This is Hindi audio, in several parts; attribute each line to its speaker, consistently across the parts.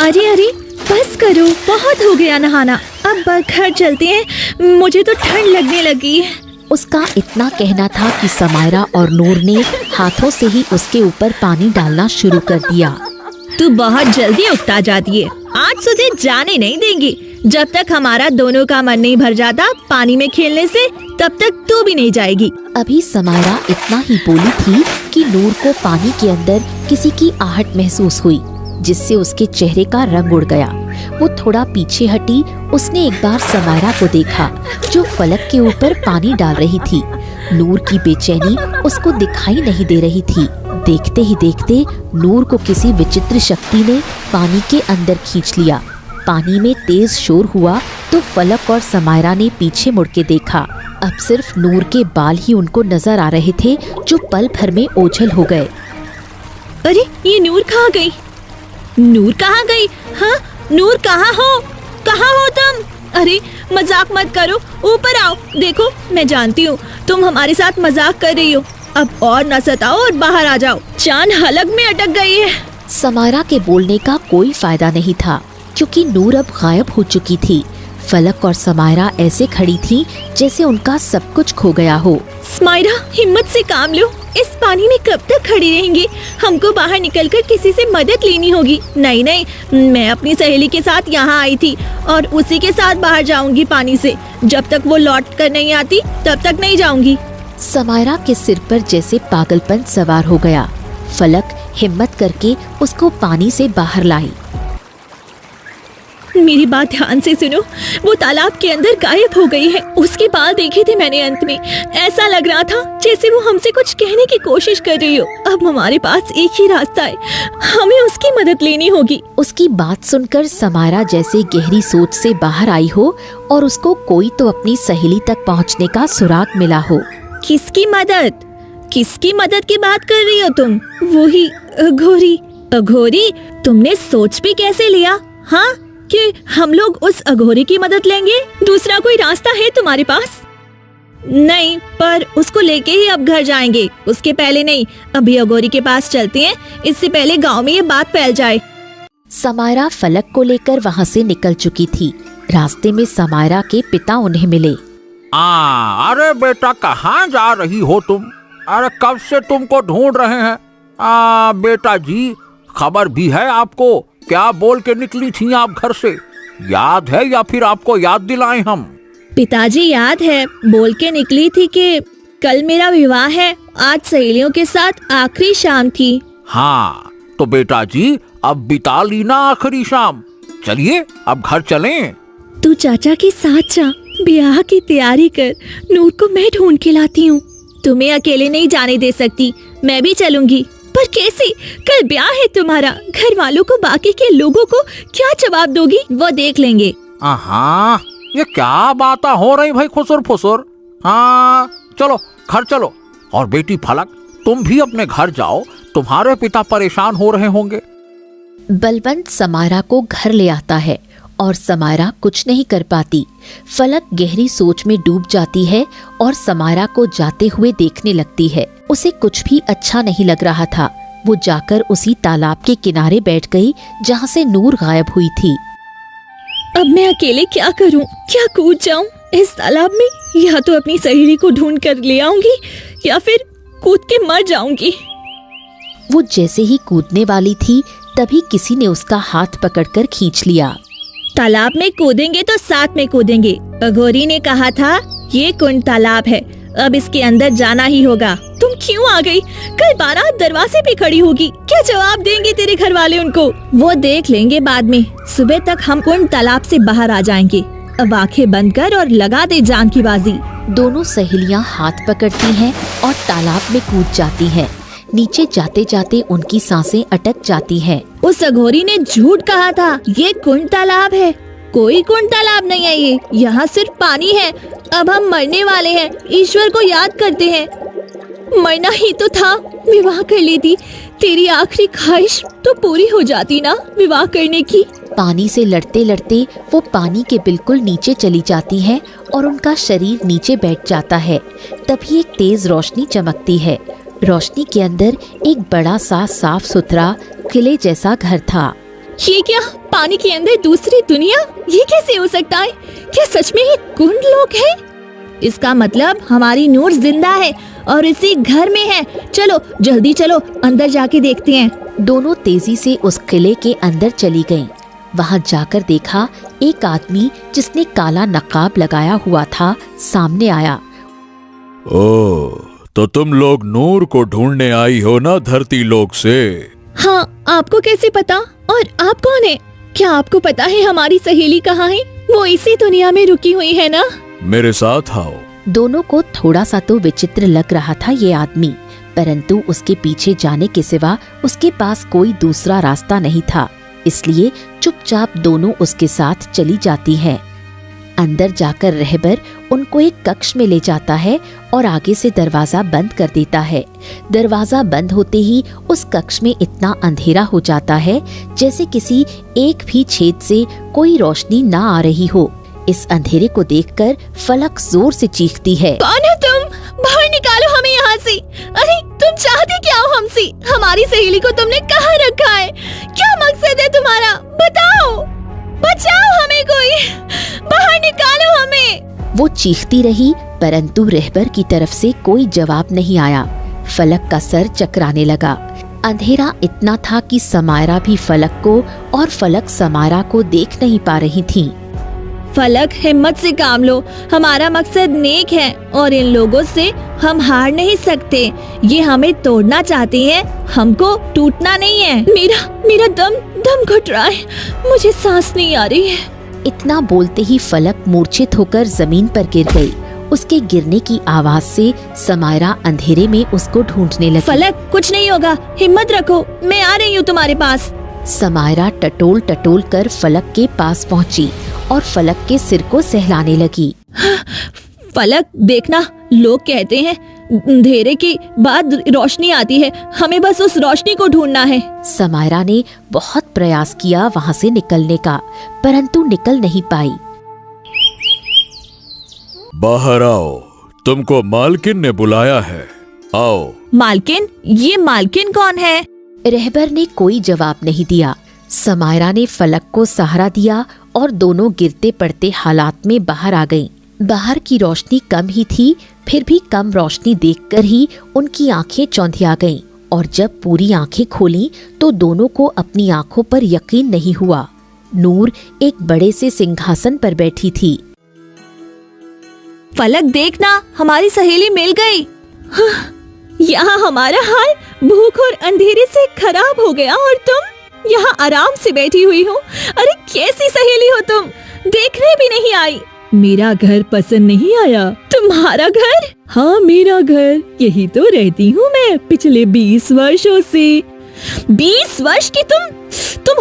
Speaker 1: अरे अरे बस करो, बहुत हो गया नहाना, अब घर चलते हैं, मुझे तो ठंड लगने लगी है।
Speaker 2: उसका इतना कहना था कि समायरा और नूर ने हाथों से ही उसके ऊपर पानी डालना शुरू कर दिया।
Speaker 1: तू बहुत जल्दी उकता जाती है, आज तुझे जाने नहीं देंगी। जब तक हमारा दोनों का मन नहीं भर जाता पानी में खेलने से, तब तक तू भी नहीं जाएगी।
Speaker 2: अभी समायरा इतना ही बोली थी कि नूर को पानी के अंदर किसी की आहट महसूस हुई, जिससे उसके चेहरे का रंग उड़ गया। वो थोड़ा पीछे हटी। उसने एक बार समायरा को देखा जो फलक के ऊपर पानी डाल रही थी। नूर की बेचैनी उसको दिखाई नहीं दे रही थी। देखते ही देखते नूर को किसी विचित्र शक्ति ने पानी के अंदर खींच लिया। पानी में तेज शोर हुआ तो फलक और समायरा ने पीछे मुड़ के देखा। अब सिर्फ नूर के बाल ही उनको नजर आ रहे थे, जो पल भर में ओझल हो गए।
Speaker 1: अरे ये नूर कहाँ गई? नूर कहाँ गई? हाँ नूर कहाँ हो? कहाँ हो तुम? अरे मजाक मत करो, ऊपर आओ। देखो मैं जानती हूँ तुम हमारे साथ मजाक कर रही हो, अब और न सताओ और बाहर आ जाओ, जान हलक में अटक गई है।
Speaker 2: समायरा के बोलने का कोई फायदा नहीं था, क्योंकि नूर अब गायब हो चुकी थी। फलक और समायरा ऐसे खड़ी थी जैसे उनका सब कुछ खो गया हो।
Speaker 1: समायरा हिम्मत से काम लो, इस पानी में कब तक खड़ी रहेंगी? हमको बाहर निकलकर किसी से मदद लेनी होगी। नहीं नहीं, मैं अपनी सहेली के साथ यहाँ आई थी और उसी के साथ बाहर जाऊंगी पानी से। जब तक वो लौट कर नहीं आती तब तक नहीं जाऊंगी।
Speaker 2: समायरा के सिर पर जैसे पागलपन सवार हो गया। फलक हिम्मत करके उसको पानी से बाहर लाई।
Speaker 1: मेरी बात ध्यान से सुनो, वो तालाब के अंदर गायब हो गई है। उसके बाल देखे थे मैंने अंत में, ऐसा लग रहा था जैसे वो हमसे कुछ कहने की कोशिश कर रही हो। अब हमारे पास एक ही रास्ता है, हमें उसकी मदद लेनी होगी।
Speaker 2: उसकी बात सुनकर समायरा जैसे गहरी सोच से बाहर आई हो और उसको कोई तो अपनी सहेली तक पहुंचने का सुराग मिला हो।
Speaker 1: किसकी मदद? किसकी मदद की बात कर रही हो तुम? वो ही अघोरी। अघोरी? तुमने सोच भी कैसे लिया हाँ कि हम लोग उस अघोरी की मदद लेंगे? दूसरा कोई रास्ता है तुम्हारे पास? नहीं, पर उसको लेके ही अब घर जाएंगे, उसके पहले नहीं। अभी अघोरी के पास चलते हैं, इससे पहले गांव में ये बात फैल जाए।
Speaker 2: समायरा फलक को लेकर वहाँ से निकल चुकी थी। रास्ते में समायरा के पिता उन्हें मिले।
Speaker 3: अरे बेटा कहाँ जा रही हो तुम? अरे कब से तुमको ढूंढ रहे हैं। बेटा जी, खबर भी है आपको? क्या बोल के निकली थी आप घर से? याद है या फिर आपको याद दिलाएं हम?
Speaker 1: पिताजी याद है, बोल के निकली थी कि कल मेरा विवाह है, आज सहेलियों के साथ आखिरी शाम थी।
Speaker 3: हाँ तो बेटा जी अब बिता ली ना आखिरी शाम। चलिए अब घर चलें।
Speaker 1: तू चाचा के साथ जा, ब्याह की तैयारी कर, नूर को मैं ढूंढ के लाती हूँ। तुम्हें अकेले नहीं जाने दे सकती, मैं भी चलूंगी। पर कैसे? कल ब्याह है तुम्हारा, घर वालों को, बाकी के लोगों को क्या जवाब दोगी? वो देख लेंगे।
Speaker 3: हाँ ये क्या बात हो रही भाई खुसुर फुसुर। हाँ चलो घर चलो। और बेटी फलक तुम भी अपने घर जाओ, तुम्हारे पिता परेशान हो रहे होंगे।
Speaker 2: बलवंत समायरा को घर ले आता है और समायरा कुछ नहीं कर पाती। फलक गहरी सोच में डूब जाती है और समायरा को जाते हुए देखने लगती है। उसे कुछ भी अच्छा नहीं लग रहा था। वो जाकर उसी तालाब के किनारे बैठ गई जहाँ से नूर गायब हुई थी।
Speaker 1: अब मैं अकेले क्या करूं? क्या कूद जाऊं इस तालाब में? या तो अपनी सहेली को ढूंढ कर ले आऊंगी या फिर कूद के मर जाऊंगी।
Speaker 2: वो जैसे ही कूदने वाली थी तभी किसी ने उसका हाथ पकड़कर खींच लिया।
Speaker 1: तालाब में कूदेंगे तो साथ में कूदेंगे। अघोरी ने कहा था ये कुंड तालाब है, अब इसके अंदर जाना ही होगा। तुम क्यों आ गई? कल बारात दरवाजे पे खड़ी होगी, क्या जवाब देंगे तेरे घर वाले उनको? वो देख लेंगे बाद में। सुबह तक हम कुंड तालाब से बाहर आ जाएंगे। अब आंखें बंद कर और लगा दे जान की बाजी।
Speaker 2: दोनों सहेलियां हाथ पकड़ती हैं और तालाब में कूद जाती हैं। नीचे जाते जाते उनकी सांसें अटक जाती हैं।
Speaker 1: उस अघोरी ने झूठ कहा था, ये कुंड तालाब है। कोई कुंड तालाब नहीं है ये, यहाँ सिर्फ पानी है। अब हम मरने वाले हैं, ईश्वर को याद करते हैं। मरना ही तो था, विवाह कर लेती। तेरी आखिरी ख्वाहिश तो पूरी हो जाती ना विवाह करने की।
Speaker 2: पानी से लड़ते लड़ते वो पानी के बिल्कुल नीचे चली जाती है और उनका शरीर नीचे बैठ जाता है। तभी एक तेज रोशनी चमकती है। रोशनी के अंदर एक बड़ा सा साफ सुथरा किले जैसा घर था।
Speaker 1: ये क्या, पानी के अंदर दूसरी दुनिया? ये कैसे हो सकता है? क्या सच में ये कुंड लोग हैं? इसका मतलब हमारी नूर जिंदा है और इसी घर में है। चलो जल्दी चलो, अंदर जाके देखते हैं।
Speaker 2: दोनों तेजी से उस किले के अंदर चली गईं। वहां जाकर देखा एक आदमी जिसने काला नकाब लगाया हुआ था सामने आया।
Speaker 4: ओह, तो तुम लोग नूर को ढूंढने आई हो ना धरती लोक से?
Speaker 1: हाँ, आपको कैसे पता? और आप कौन है? क्या आपको पता है हमारी सहेली कहाँ है? वो इसी दुनिया में रुकी हुई है ना?
Speaker 4: मेरे साथ आओ।
Speaker 2: दोनों को थोड़ा सा तो विचित्र लग रहा था ये आदमी, परंतु उसके पीछे जाने के सिवा उसके पास कोई दूसरा रास्ता नहीं था, इसलिए चुपचाप दोनों उसके साथ चली जाती हैं। अंदर जाकर रहबर उनको एक कक्ष में ले जाता है और आगे से दरवाजा बंद कर देता है। दरवाजा बंद होते ही उस कक्ष में इतना अंधेरा हो जाता है जैसे किसी एक भी छेद से कोई रोशनी ना आ रही हो। इस अंधेरे को देखकर फलक जोर से चीखती है।
Speaker 1: कौन हो तुम? बाहर निकालो हमें यहाँ से। अरे तुम चाहते क्या हो हमसे? हमारी सहेली को तुमने कहाँ रखा है? क्या मकसद है तुम्हारा? बताओ, बचाओ हमें कोई, बाहर निकालो हमें।
Speaker 2: वो चीखती रही परंतु रहबर की तरफ से कोई जवाब नहीं आया। फलक का सर चकराने लगा। अंधेरा इतना था कि समायरा भी फलक को और फलक समायरा को देख नहीं पा रही थी।
Speaker 1: फलक, हिम्मत से काम लो, हमारा मकसद नेक है और इन लोगों से हम हार नहीं सकते। ये हमें तोड़ना चाहते हैं, हमको टूटना नहीं है। मेरा दम घुट रहा है, मुझे सांस नहीं आ रही है।
Speaker 2: इतना बोलते ही फलक मूर्छित होकर जमीन पर गिर गई। उसके गिरने की आवाज से समायरा अंधेरे में उसको ढूंढने लगी।
Speaker 1: फलक, कुछ नहीं होगा, हिम्मत रखो, मैं आ रही हूँ तुम्हारे पास।
Speaker 2: समायरा टटोल टटोल कर फलक के पास पहुंची और फलक के सिर को सहलाने लगी।
Speaker 1: फलक, देखना, लोग कहते हैं अंधेरे के बाद रोशनी आती है, हमें बस उस रोशनी को ढूंढना है।
Speaker 2: समायरा ने बहुत प्रयास किया वहां से निकलने का, परंतु निकल नहीं पाई।
Speaker 4: बाहर आओ, तुमको मालकिन ने बुलाया है, आओ।
Speaker 1: मालकिन? ये मालकिन कौन है?
Speaker 2: रहबर ने कोई जवाब नहीं दिया। समायरा ने फलक को सहारा दिया और दोनों गिरते पड़ते हालात में बाहर आ गईं। बाहर की रोशनी कम ही थी, फिर भी कम रोशनी देखकर ही उनकी आंखें चौंधिया गईं और जब पूरी आंखें खोलीं तो दोनों को अपनी आंखों पर यकीन नहीं हुआ। नूर एक बड़े से सिंहासन पर बैठी थी।
Speaker 1: फलक, देखना, हमारी सहेली मिल गई। यहाँ हमारा हाल भूख और अंधेरे से खराब हो गया और तुम यहाँ आराम से बैठी हुई हो। अरे कैसी सहेली हो तुम, देखने भी नहीं आई। मेरा घर पसंद नहीं आया? तुम्हारा घर? हाँ, मेरा घर, यही तो रहती हूँ मैं पिछले 20 वर्षों से। 20 वर्ष की तुम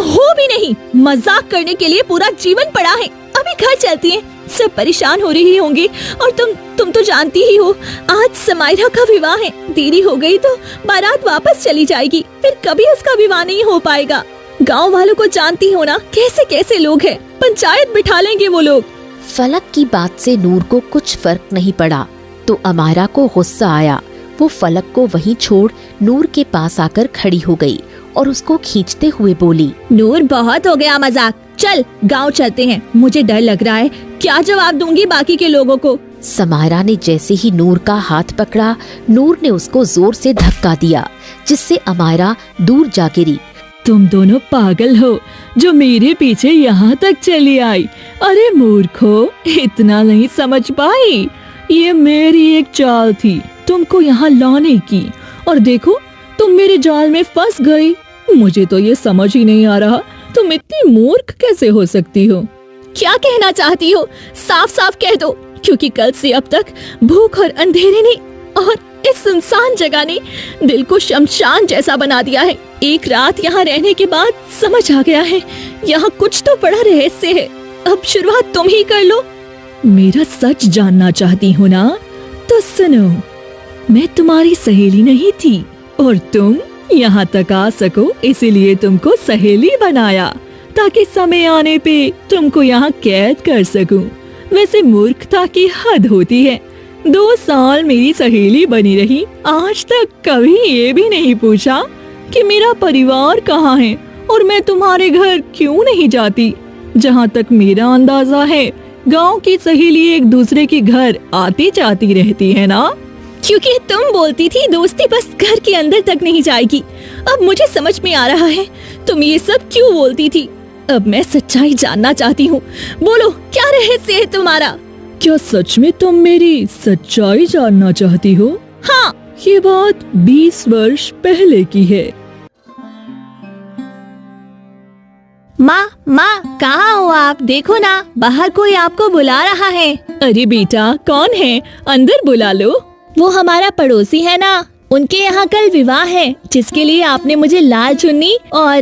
Speaker 1: हो भी नहीं। मजाक करने के लिए पूरा जीवन पड़ा है। अभी घर चलती हैं, सब परेशान हो रही होंगी और तुम तो जानती ही हो, आज समायरा का विवाह है। देरी हो गई तो बारात वापस चली जाएगी, फिर कभी उसका विवाह नहीं हो पाएगा। गांव वालों को जानती हो ना, कैसे कैसे लोग हैं, पंचायत बिठा लेंगे वो लोग।
Speaker 2: फलक की बात से नूर को कुछ फर्क नहीं पड़ा तो अमायरा को गुस्सा आया। वो फलक को वहीं छोड़ नूर के पास आकर खड़ी हो गई और उसको खींचते हुए बोली,
Speaker 1: नूर, बहुत हो गया मजाक, चल गांव चलते हैं। मुझे डर लग रहा है, क्या जवाब दूंगी बाकी के लोगों को।
Speaker 2: समायरा ने जैसे ही नूर का हाथ पकड़ा, नूर ने उसको जोर से धक्का दिया जिससे अमायरा दूर जा गिरी।
Speaker 1: तुम दोनों पागल हो जो मेरे पीछे यहाँ तक चली आई। अरे मूर्खो, इतना नहीं समझ पाई? ये मेरी एक चाल थी तुमको यहाँ लाने की, और देखो तुम मेरे जाल में फंस गई। मुझे तो ये समझ ही नहीं आ रहा, तुम इतनी मूर्ख कैसे हो सकती हो? क्या कहना चाहती हो? साफ साफ कह दो, क्योंकि कल से अब तक भूख और अंधेरे ने और इस सुनसान जगह ने दिल को शमशान जैसा बना दिया है। एक रात यहाँ रहने के बाद समझ आ गया है, यहाँ कुछ तो बड़ा रहस्य है। अब शुरुआत तुम ही कर लो। मेरा सच जानना चाहती हो ना? तो सुनो, मैं तुम्हारी सहेली नहीं थी और तुम यहाँ तक आ सको इसीलिए तुमको सहेली बनाया, ताकि समय आने पे तुमको यहाँ कैद कर सकूं। वैसे मूर्खता की हद होती है। 2 साल मेरी सहेली बनी रही, आज तक कभी ये भी नहीं पूछा कि मेरा परिवार कहाँ है और मैं तुम्हारे घर क्यों नहीं जाती? जहाँ तक मेरा अंदाजा है, गांव की सहेली एक दूसरे के घर आती जाती रहती है ना? क्योंकि तुम बोलती थी दोस्ती बस घर के अंदर तक नहीं जाएगी। अब मुझे समझ में आ रहा है तुम ये सब क्यों बोलती थी। अब मैं सच्चाई जानना चाहती हूँ। बोलो, क्या रहस्य है तुम्हारा? क्या सच में तुम मेरी सच्चाई जानना चाहती हो? हाँ, ये बात 20 वर्ष पहले की है। माँ, कहाँ हो आप? देखो ना, बाहर कोई आपको बुला रहा है। अरे बेटा, कौन है? अंदर बुला लो। वो हमारा पड़ोसी है ना, उनके यहाँ कल विवाह है, जिसके लिए आपने मुझे लाल चुन्नी और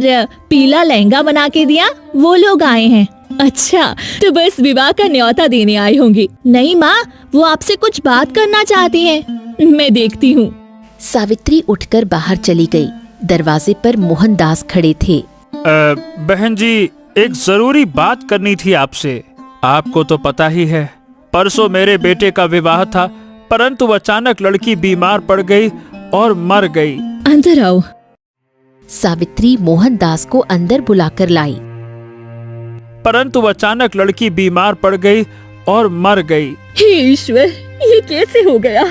Speaker 1: पीला लहंगा बना के दिया। वो लोग आए हैं। अच्छा, तो बस विवाह का न्योता देने आए होंगे। नहीं माँ, वो आपसे कुछ बात करना चाहती हैं। मैं देखती हूँ।
Speaker 2: सावित्री उठकर बाहर चली गई। दरवाजे पर मोहनदास खड़े थे।
Speaker 5: बहन जी, एक जरूरी बात करनी थी आपसे। आपको तो पता ही है, परसों मेरे बेटे का विवाह था, परंतु अचानक लड़की बीमार पड़ गई और मर गई।
Speaker 1: अंदर आओ।
Speaker 2: सावित्री मोहनदास को अंदर बुलाकर लाई।
Speaker 5: परंतु अचानक लड़की बीमार पड़ गई और मर गई।
Speaker 1: हे ईश्वर, ये कैसे हो गया?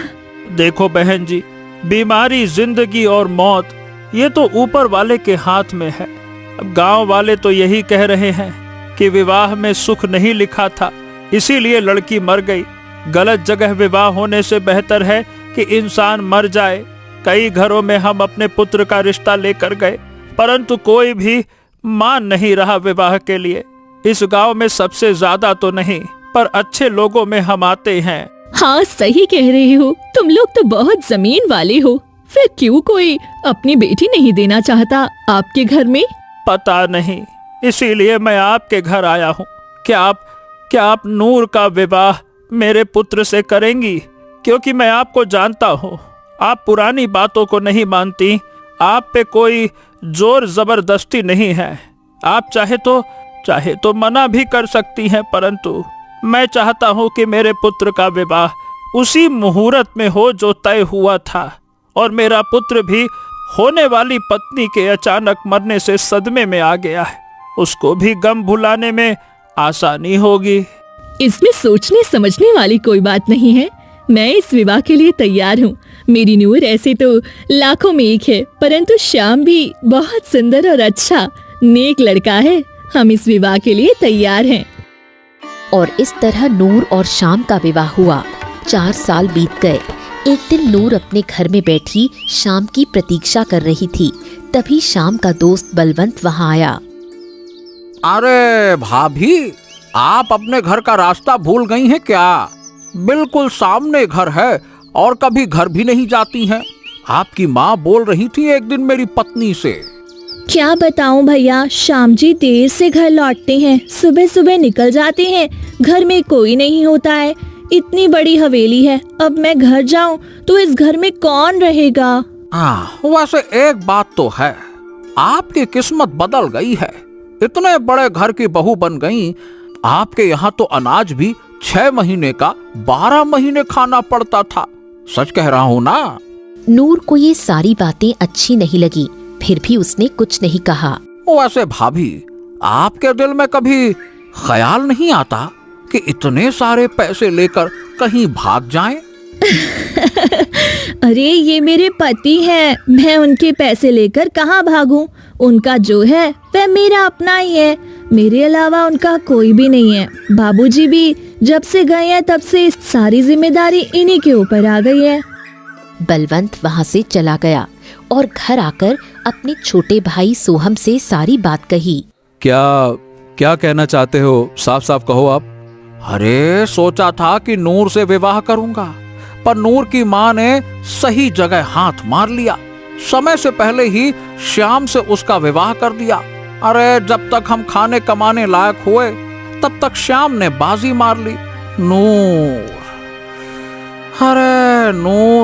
Speaker 5: देखो बहन जी, बीमारी, जिंदगी और मौत, ये तो ऊपर वाले के हाथ में है। अब गांव वाले तो यही कह रहे हैं कि विवाह में सुख नहीं लिखा था, इसीलिए लड़की मर गई। गलत जगह विवाह होने से बेहतर है कि इंसान मर जाए। कई घरों में हम अपने पुत्र का रिश्ता लेकर गए, परंतु कोई भी मान नहीं रहा विवाह के लिए। इस गांव में सबसे ज्यादा तो नहीं, पर अच्छे लोगों में हम आते हैं।
Speaker 1: हाँ, सही कह रहे हो। तुम लोग तो बहुत जमीन वाले हो। फिर क्यों कोई अपनी बेटी नहीं देना चाहता आपके घर में?
Speaker 5: पता नहीं, इसीलिए मैं आपके घर आया हूँ। क्या आप नूर का विवाह मेरे पुत्र से करेंगी? क्योंकि मैं आपको जानता हूँ, आप पुरानी बातों को नहीं मानती। आप पे कोई जोर जबरदस्ती नहीं है। आप चाहे तो मना भी कर सकती हैं, परंतु मैं चाहता हूँ कि मेरे पुत्र का विवाह उसी मुहूर्त में हो जो तय हुआ था, और मेरा पुत्र भी होने वाली पत्नी के अचानक मरने से सदमे में आ गया है। उसको भी गम भुलाने में आसानी होगी।
Speaker 1: इसमें सोचने समझने वाली कोई बात नहीं है। मैं इस विवाह के लिए तैयार हूँ। मेरी नूर ऐसे तो लाखों में एक है, परंतु श्याम भी बहुत सुंदर और अच्छा नेक लड़का है। हम इस विवाह के लिए तैयार हैं।
Speaker 2: और इस तरह नूर और श्याम का विवाह हुआ। 4 साल बीत गए। एक दिन नूर अपने घर में बैठी श्याम की प्रतीक्षा कर रही थी। तभी श्याम का दोस्त बलवंत वहाँ आया।
Speaker 3: अरे भाभी, आप अपने घर का रास्ता भूल गई हैं क्या? बिल्कुल सामने घर है और कभी घर भी नहीं जाती हैं। आपकी माँ बोल रही थी एक दिन मेरी पत्नी से।
Speaker 1: क्या बताऊं भैया, श्याम जी देर से घर लौटते हैं, सुबह सुबह निकल जाते हैं, घर में कोई नहीं होता है। इतनी बड़ी हवेली है, अब मैं घर जाऊं तो इस घर में कौन रहेगा?
Speaker 3: वैसे एक बात तो है, आपकी किस्मत बदल गई है। इतने बड़े घर की बहू बन गई। आपके यहाँ तो अनाज भी 6 महीने का 12 महीने खाना पड़ता था। सच कह रहा हूँ ना?
Speaker 2: नूर को ये सारी बातें अच्छी नहीं लगी, फिर भी उसने कुछ नहीं कहा।
Speaker 3: वैसे भाभी, आपके दिल में कभी ख्याल नहीं आता कि इतने सारे पैसे लेकर कहीं भाग जाएं?
Speaker 1: अरे ये मेरे पति हैं, मैं उनके पैसे लेकर कहाँ भागूं? उनका जो है वह मेरा अपना ही है, मेरे अलावा उनका कोई भी नहीं है। बाबूजी भी जब से गए हैं तब से सारी जिम्मेदारी इन्हीं के ऊपर आ गई है।
Speaker 2: बलवंत वहाँ से चला गया और घर आकर अपने छोटे भाई सोहम से सारी बात कही।
Speaker 4: क्या कहना चाहते हो? साफ साफ कहो आप।
Speaker 3: अरे सोचा था कि नूर से विवाह करूंगा, पर नूर की माँ ने सही जगह हाथ मार लिया। समय से पहले ही श्याम से उसका विवाह कर दिया। अरे जब तक हम खाने कमाने लायक हुए तब तक श्याम ने बाजी मार ली। नूर, अरे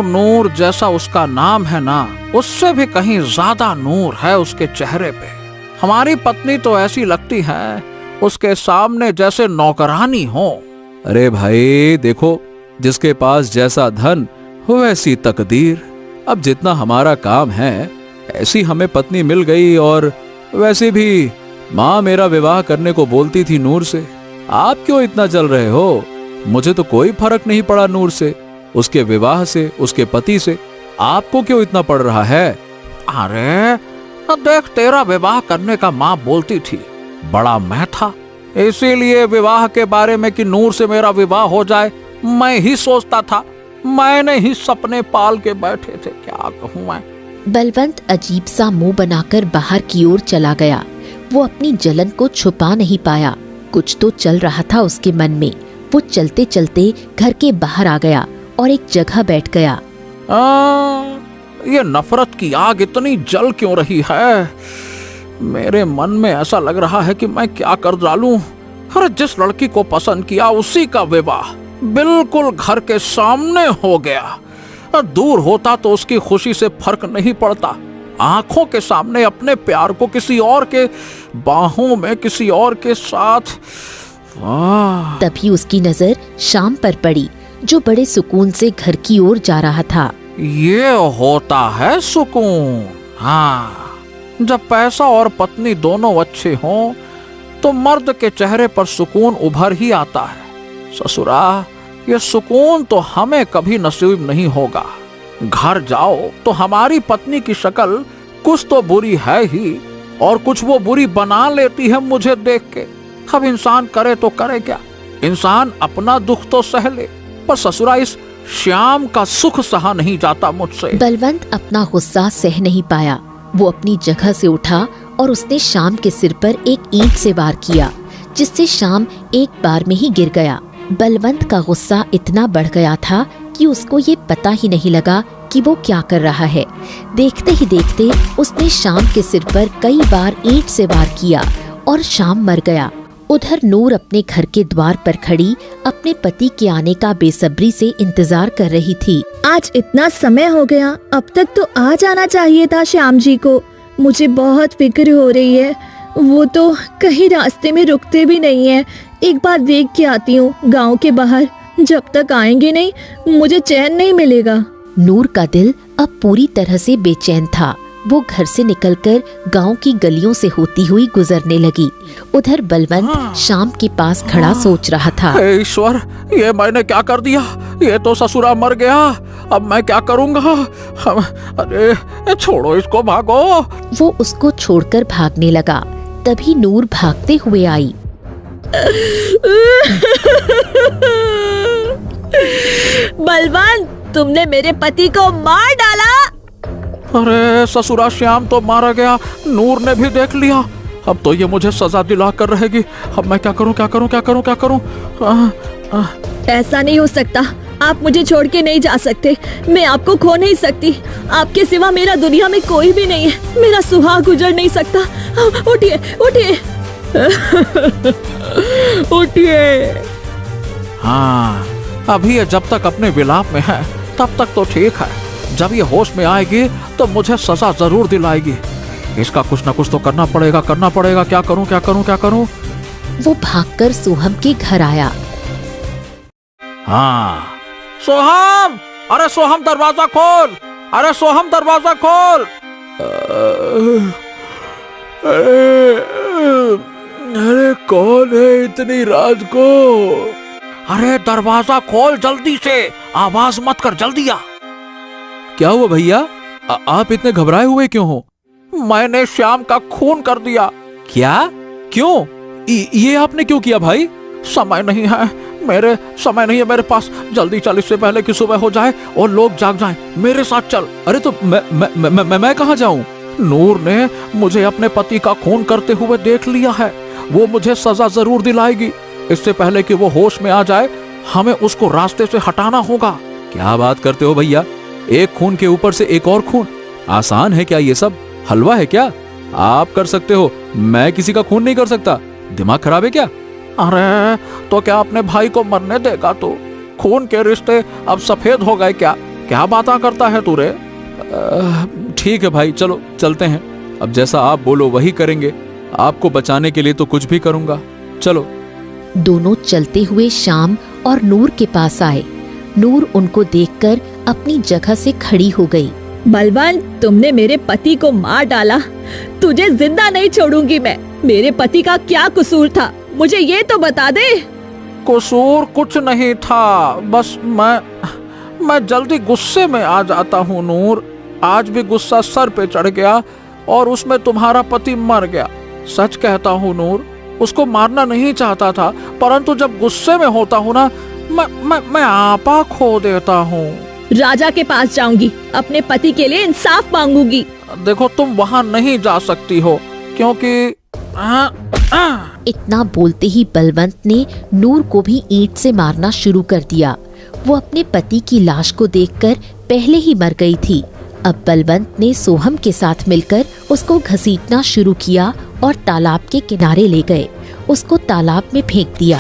Speaker 3: नूर जैसा उसका नाम है ना, उससे भी कहीं ज्यादा नूर है उसके चेहरे पे। हमारी पत्नी तो ऐसी लगती है उसके सामने जैसे नौकरानी हो।
Speaker 4: अरे भाई देखो, जिसके पास जैसा धन वैसी तकदीर। अब जितना हमारा काम है, ऐसी हमें पत्नी मिल गई और वैसे भी माँ मेरा विवाह करने को बोलती थी नूर से। आप क्यों इतना जल रहे हो? मुझे तो कोई फर्क नहीं पड़ा नूर से, उसके विवाह से, उसके पति से। आपको क्यों इतना पड़ रहा है?
Speaker 3: अरे देख, तेरा विवाह करने का माँ बोलती थी, बड़ा मैं था, इसीलिए विवाह के बारे में कि नूर से मेरा विवाह हो जाए मैं ही सोचता था। मैंने ही सपने पाल के बैठे थे, क्या कहूँ मैं।
Speaker 2: बलवंत अजीब सा मुंह बनाकर बाहर की ओर चला गया। वो अपनी जलन को छुपा नहीं पाया। कुछ तो चल रहा था उसके मन में। वो चलते चलते घर के बाहर आ गया और एक जगह बैठ गया।
Speaker 3: ये नफरत की आग इतनी जल क्यों रही है? मेरे मन में ऐसा लग रहा है कि मैं क्या कर डालूं। अरे जिस लड़की को पसंद किया उसी का विवाह बिल्कुल घर के सामने हो गया। दूर होता तो उसकी खुशी से फर्क नहीं पड़ता, आंखों के सामने अपने प्यार को किसी और के बाहों में किसी और के साथ।
Speaker 2: तभी उसकी नजर शाम पर पड़ी, जो बड़े सुकून से घर की ओर जा रहा था।
Speaker 3: ये होता है सुकून। हाँ, जब पैसा और पत्नी दोनों अच्छे हों तो मर्द के चेहरे पर सुकून उभर ही आता है। ससुरा, ये सुकून तो हमें कभी नसीब नहीं होगा। घर जाओ तो हमारी पत्नी की शक्ल कुछ तो बुरी है ही, और कुछ वो बुरी बना लेती है मुझे देख के। अब इंसान करे तो करे क्या? इंसान अपना दुख तो सह ले, पर ससुरा इस श्याम का सुख सहा नहीं जाता मुझसे।
Speaker 2: बलवंत अपना गुस्सा सह नहीं पाया। वो अपनी जगह से उठा और उसने शाम के सिर पर एक ईंट से वार किया, जिससे शाम एक बार में ही गिर गया। बलवंत का गुस्सा इतना बढ़ गया था कि उसको ये पता ही नहीं लगा कि वो क्या कर रहा है। देखते ही देखते उसने शाम के सिर पर कई बार ईंट से वार किया और शाम मर गया। उधर नूर अपने घर के द्वार पर खड़ी अपने पति के आने का बेसब्री से इंतजार कर रही थी।
Speaker 1: आज इतना समय हो गया, अब तक तो आ जाना चाहिए था श्याम जी को। मुझे बहुत फिक्र हो रही है। वो तो कहीं रास्ते में रुकते भी नहीं है। एक बार देख के आती हूँ गांव के बाहर। जब तक आएंगे नहीं मुझे चैन नहीं मिलेगा।
Speaker 2: नूर का दिल अब पूरी तरह से बेचैन था। वो घर से निकलकर गांव की गलियों से होती हुई गुजरने लगी। उधर बलवंत शाम के पास खड़ा सोच रहा था।
Speaker 3: हे ईश्वर, ये मैंने क्या कर दिया? ये तो ससुरा मर गया, अब मैं क्या करूँगा? अरे छोड़ो इसको, भागो।
Speaker 2: वो उसको छोड़कर भागने लगा। तभी नूर भागते हुए आई।
Speaker 1: बलवंत, तुमने मेरे पति को मार डाला।
Speaker 3: अरे ससुरा श्याम तो मारा गया, नूर ने भी देख लिया। अब तो ये मुझे सजा दिला कर रहेगी। अब मैं क्या करूं, क्या करूं, क्या करूं, क्या करूं?
Speaker 1: ऐसा नहीं हो सकता। आप मुझे छोड़ के नहीं जा सकते। मैं आपको खो नहीं सकती। आपके सिवा मेरा दुनिया में कोई भी नहीं है। मेरा सुहाग गुजर नहीं सकता। उठिए, उठिए। उठिए।
Speaker 3: हाँ, अभी ये जब तक अपने विलाप में है तब तक तो ठीक है। जब ये होश में आएगी तो मुझे सजा जरूर दिलाएगी। इसका कुछ ना कुछ तो करना पड़ेगा, करना पड़ेगा। क्या करूं, क्या करूं, क्या करूं?
Speaker 2: वो भागकर सोहम के घर आया।
Speaker 3: हाँ, सोहम! अरे सोहम, दरवाजा खोल! अरे सोहम, दरवाजा खोल!
Speaker 4: अरे कौन है इतनी रात को?
Speaker 3: अरे दरवाजा खोल जल्दी से, आवाज मत कर, जल्दी आ।
Speaker 4: क्या हुआ भैया? आप इतने घबराए हुए क्यों हो?
Speaker 3: मैंने श्याम का खून कर दिया।
Speaker 4: क्या? क्यों? ये आपने क्यों किया भाई?
Speaker 3: समय नहीं है मेरे पास। जल्दी चल, इससे पहले कि सुबह हो जाए और लोग जाग जाएं। मेरे साथ चल।
Speaker 4: अरे तो मैं कहाँ जाऊं?
Speaker 3: नूर ने मुझे अपने पति का खून करते हुए देख लिया है। वो मुझे सजा जरूर दिलाएगी। इससे पहले कि वो होश में आ जाए हमें उसको रास्ते से हटाना होगा।
Speaker 4: क्या बात करते हो भैया? एक खून के ऊपर से एक और खून? आसान है क्या ये सब? हलवा है क्या? आप कर सकते हो, मैं किसी का खून नहीं कर सकता। दिमाग खराब है क्या?
Speaker 3: अरे तो क्या अपने भाई को मरने देगा तू? खून के रिश्ते अब सफेद हो गए क्या? क्या बातें करता है तू रे?
Speaker 4: ठीक है भाई, चलो चलते हैं। अब जैसा आप बोलो वही करेंगे। आपको बचाने के लिए तो कुछ भी करूंगा। चलो।
Speaker 2: दोनों चलते हुए श्याम और नूर के पास आए। नूर उनको देखकर अपनी जगह से खड़ी हो गई।
Speaker 1: बलवंत, तुमने मेरे पति को मार डाला। तुझे जिंदा नहीं छोड़ूंगी मैं। मेरे पति का क्या कसूर था, मुझे ये तो बता दे।
Speaker 3: कसूर कुछ नहीं था, बस मैं जल्दी गुस्से में आ जाता हूँ नूर। आज भी गुस्सा सर पे चढ़ गया और उसमें तुम्हारा पति मर गया। सच कहता हूँ नूर, उसको मारना नहीं चाहता था, परंतु जब गुस्से में होता हूँ ना, मैं आपा खो देता हूँ।
Speaker 1: राजा के पास जाऊंगी, अपने पति के लिए इंसाफ मांगूंगी।
Speaker 3: देखो तुम वहाँ नहीं जा सकती हो, क्योंकि
Speaker 2: इतना बोलते ही बलवंत ने नूर को भी ईंट से मारना शुरू कर दिया। वो अपने पति की लाश को देखकर पहले ही मर गई थी। अब बलवंत ने सोहम के साथ मिलकर उसको घसीटना शुरू किया और तालाब के किनारे ले गए। उसको तालाब में फेंक दिया।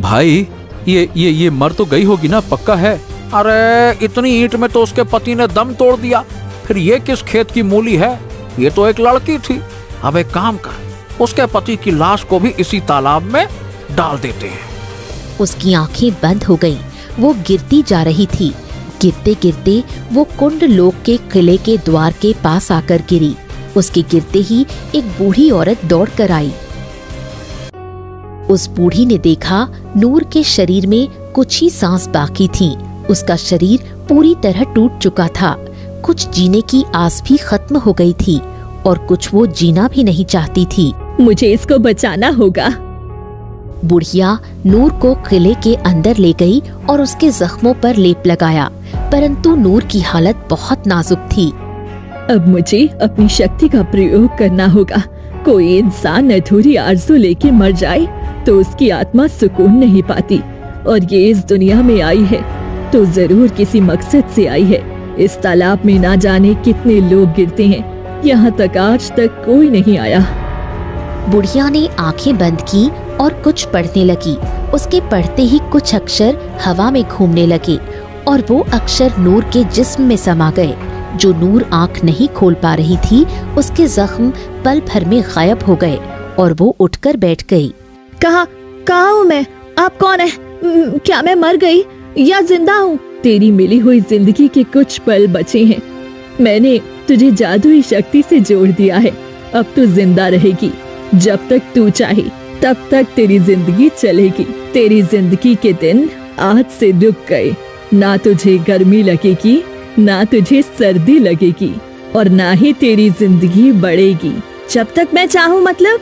Speaker 4: भाई ये मर तो गई होगी ना, पक्का है?
Speaker 3: अरे इतनी ईंट में तो उसके पति ने दम तोड़ दिया, फिर ये किस खेत की मूली है? ये तो एक लड़की थी। अब एक काम कर, उसके पति की लाश को भी इसी तालाब में डाल देते हैं।
Speaker 2: उसकी आंखें बंद हो गईं। वो गिरती जा रही थी। गिरते गिरते वो कुंड लोक के किले के द्वार के पास आकर गिरी। उसके गिरते ही एक बूढ़ी औरत दौड़ कर आई। उस बूढ़ी ने देखा नूर के शरीर में कुछ ही सांस बाकी थी। उसका शरीर पूरी तरह टूट चुका था। कुछ जीने की आस भी खत्म हो गई थी और कुछ वो जीना भी नहीं चाहती थी।
Speaker 1: मुझे इसको बचाना होगा।
Speaker 2: बुढ़िया नूर को किले के अंदर ले गई और उसके जख्मों पर लेप लगाया, परंतु नूर की हालत बहुत नाजुक थी।
Speaker 1: अब मुझे अपनी शक्ति का प्रयोग करना होगा। कोई इंसान अधूरी आरज़ू लेके मर जाए तो उसकी आत्मा सुकून नहीं पाती, और ये इस दुनिया में आई है तो जरूर किसी मकसद से आई है। इस तालाब में ना जाने कितने लोग गिरते हैं, यहाँ तक आज तक कोई नहीं आया।
Speaker 2: बुढ़िया ने आंखें बंद की और कुछ पढ़ने लगी। उसके पढ़ते ही कुछ अक्षर हवा में घूमने लगे और वो अक्षर नूर के जिस्म में समा गए। जो नूर आंख नहीं खोल पा रही थी, उसके जख्म पल भर में गायब हो गए और वो उठकर बैठ गई।
Speaker 1: कहाँ हूँ मैं? आप कौन है? क्या मैं मर गई या जिंदा हूँ? तेरी मिली हुई जिंदगी के कुछ पल बचे हैं। मैंने तुझे जादुई शक्ति से जोड़ दिया है। अब तू जिंदा रहेगी। जब तक तू चाहे तब तक तेरी जिंदगी चलेगी। तेरी जिंदगी के दिन आज से रुक गए। ना तुझे गर्मी लगेगी, ना तुझे सर्दी लगेगी, और ना ही तेरी जिंदगी बढ़ेगी। जब तक मैं चाहूँ, मतलब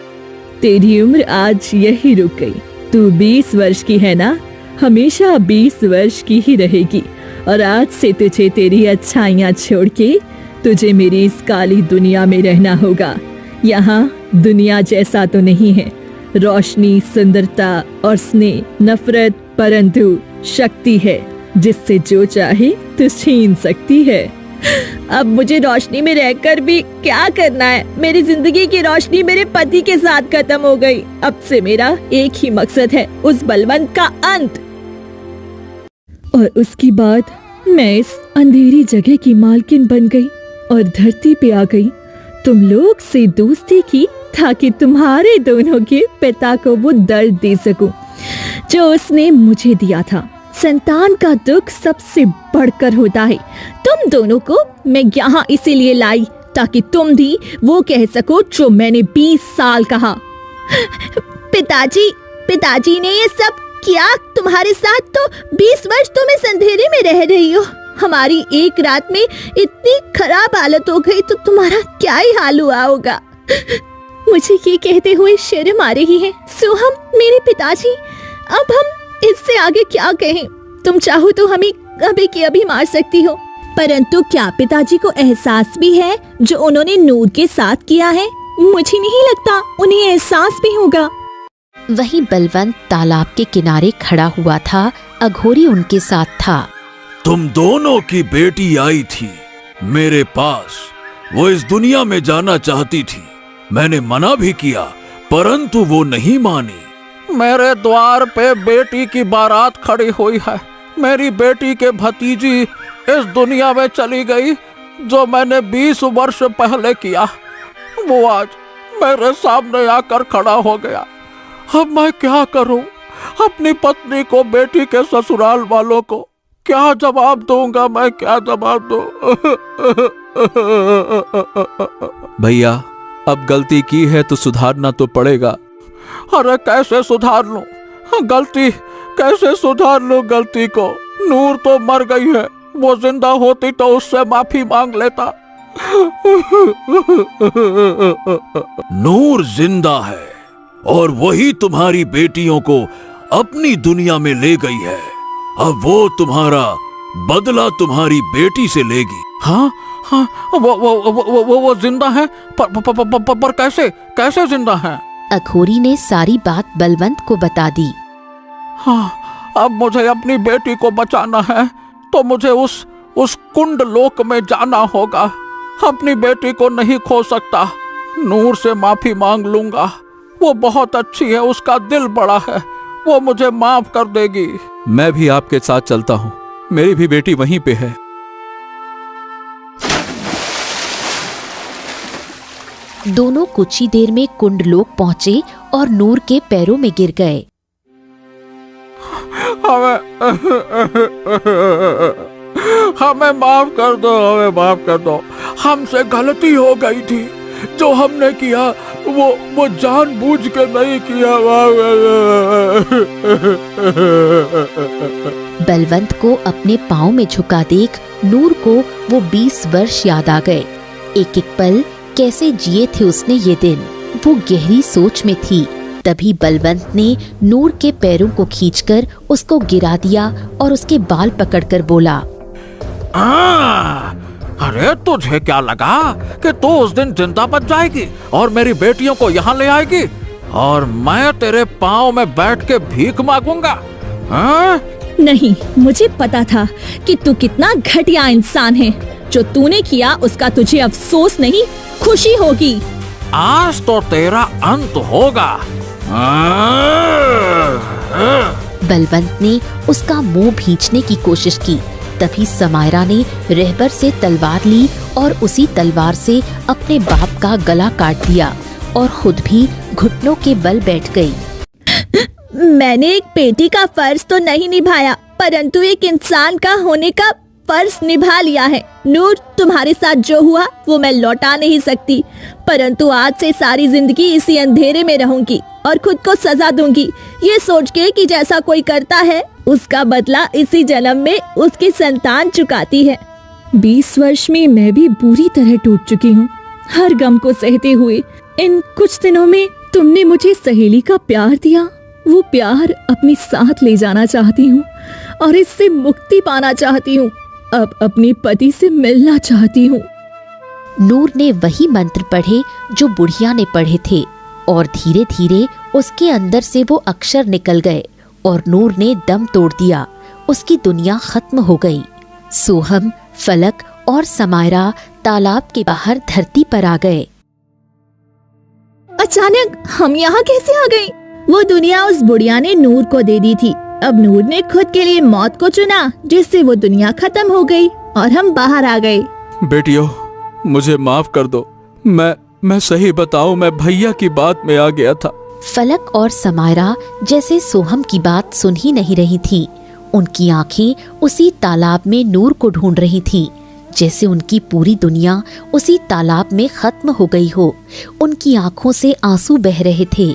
Speaker 1: तेरी उम्र आज यही रुक गई। तू 20 वर्ष की है ना, हमेशा 20 वर्ष की ही रहेगी। और आज से तुझे तेरी अच्छाइयाँ छोड़ के तुझे मेरी इस काली दुनिया में रहना होगा। यहाँ दुनिया जैसा तो नहीं है, रोशनी, सुंदरता और स्नेह, नफरत, परंतु शक्ति है जिससे जो चाहे तो छीन सकती है। अब मुझे रोशनी में रहकर भी क्या करना है? मेरी जिंदगी की रोशनी मेरे पति के साथ खत्म हो गई। अब से मेरा एक ही मकसद है, उस बलवंत का अंत। और उसके बाद मैं इस अंधेरी जगह की मालकिन बन गई और धरती पे आ गई। तुम लोग से दोस्ती की ताकि तुम्हारे दोनों के पिता को वो दर्द दे सकूं जो उसने मुझे दिया था। संतान का दुख सबसे बढ़कर होता है। तुम दोनों को मैं यहाँ इसीलिए लाई ताकि तुम भी वो कह सको जो मैंने 20 साल कहा। पिताजी ने ये सब किया तुम्हारे साथ, तो 20 वर्ष तुम इस अंधेरे में रह रही हो। हमारी एक रात में इतनी खराब हालत हो गई तो तुम्हारा क्या ही हाल हुआ होगा। मुझे ये कहते हुए शर्म आ रही है। सोहम, मेरे पिताजी, अब हम इससे आगे क्या कहें? तुम चाहो तो हमें अभी के अभी मार सकती हो, परंतु क्या पिताजी को एहसास भी है जो उन्होंने नूर के साथ किया है? मुझे नहीं लगता उन्हें एहसास भी होगा।
Speaker 2: वहीं बलवंत तालाब के किनारे खड़ा हुआ था। अघोरी उनके साथ था।
Speaker 6: तुम दोनों की बेटी आई थी मेरे पास। वो इस दुनिया में जाना चाहती थी। मैंने मना भी किया, परंतु वो नहीं मानी।
Speaker 3: मेरे द्वार पे बेटी की बारात खड़ी हुई है। मेरी बेटी के भतीजी इस दुनिया में चली गई जो मैंने 20 वर्ष पहले किया। वो आज मेरे सामने आकर खड़ा हो गया। अब मैं क्या करूं? अपनी पत्नी को, बेटी के ससुराल वालों को क्या जवाब दूंगा मैं, क्या जवाब दूं?
Speaker 4: भैया अब गलती की है तो सुधारना तो पड़ेगा।
Speaker 3: अरे कैसे सुधार लूं गलती, कैसे सुधार लूं गलती को? नूर तो मर गई है, वो जिंदा होती तो उससे माफी मांग लेता।
Speaker 6: नूर जिंदा है और वही तुम्हारी बेटियों को अपनी दुनिया में ले गई है। अब वो तुम्हारा बदला तुम्हारी बेटी से लेगी।
Speaker 3: हाँ हाँ, वो जिंदा है, पर कैसे, कैसे जिंदा है?
Speaker 2: अघोरी ने सारी बात बलवंत को बता दी।
Speaker 3: हाँ, अब मुझे अपनी बेटी को बचाना है तो मुझे उस कुंड लोक में जाना होगा। अपनी बेटी को नहीं खो सकता। नूर से माफी मांग लूंगा, वो बहुत अच्छी है, उसका दिल बड़ा है, वो मुझे माफ कर देगी।
Speaker 4: मैं भी आपके साथ चलता हूँ, मेरी भी बेटी वहीं पे है।
Speaker 2: दोनों कुछ ही देर में कुंडलोक पहुंचे और नूर के पैरों में गिर गए।
Speaker 3: हमें माफ कर दो, हमें माफ कर दो। हमसे गलती हो गई थी, जो हमने किया वो जानबूझ के नहीं किया।
Speaker 2: बलवंत को अपने पाँव में झुका देख नूर को वो 20 वर्ष याद आ गए। एक एक पल कैसे जिए थे उसने ये दिन। वो गहरी सोच में थी। तभी बलवंत ने नूर के पैरों को खींचकर उसको गिरा दिया और उसके बाल पकड़कर बोला,
Speaker 3: अरे तुझे क्या लगा कि तू उस दिन जिंदा बच जाएगी और मेरी बेटियों को यहाँ ले आएगी और मैं तेरे पाँव में बैठ के भीख मांगूंगा?
Speaker 1: नहीं, मुझे पता था कि तू कितना घटिया इंसान है। जो तूने किया उसका तुझे अफसोस नहीं, खुशी होगी।
Speaker 3: आज तो तेरा अंत होगा।
Speaker 2: बलवंत ने उसका मुंह भींचने की कोशिश की। तभी समायरा ने रहबर से तलवार ली और उसी तलवार से अपने बाप का गला काट दिया और खुद भी घुटनों के बल बैठ गई।
Speaker 1: मैंने एक बेटी का फर्ज तो नहीं निभाया, परंतु एक इंसान का होने का फर्ज निभा लिया है। नूर, तुम्हारे साथ जो हुआ वो मैं लौटा नहीं सकती, परंतु आज से सारी जिंदगी इसी अंधेरे में रहूंगी और खुद को सजा दूंगी, ये सोच के कि जैसा कोई करता है उसका बदला इसी जन्म में उसकी संतान चुकाती है। 20 वर्ष में मैं भी बुरी तरह टूट चुकी हूँ, हर गम को सहते हुए। इन कुछ दिनों में तुमने मुझे सहेली का प्यार दिया, वो प्यार अपने साथ ले जाना चाहती हूँ और इससे मुक्ति पाना चाहती हूँ। अब अपने पति से मिलना चाहती हूँ।
Speaker 2: नूर ने वही मंत्र पढ़े जो बुढ़िया ने पढ़े थे और धीरे धीरे उसके अंदर से वो अक्षर निकल गए और नूर ने दम तोड़ दिया। उसकी दुनिया खत्म हो गई। सोहम, फलक और समायरा तालाब के बाहर धरती पर आ गए।
Speaker 1: अचानक हम यहाँ कैसे आ गए? वो दुनिया उस बुढ़िया ने नूर को दे दी थी। अब नूर ने खुद के लिए मौत को चुना, जिससे वो दुनिया खत्म हो गई और हम बाहर आ गए।
Speaker 4: बेटियों, मुझे माफ कर दो। मैं सही बताऊं, मैं भैया की बात में आ गया था।
Speaker 2: फलक और समायरा जैसे सोहम की बात सुन ही नहीं रही थी। उनकी आंखें उसी तालाब में नूर को ढूंढ रही थी, जैसे उनकी पूरी दुनिया उसी तालाब में खत्म हो गई हो। उनकी आंखों से आंसू बह रहे थे।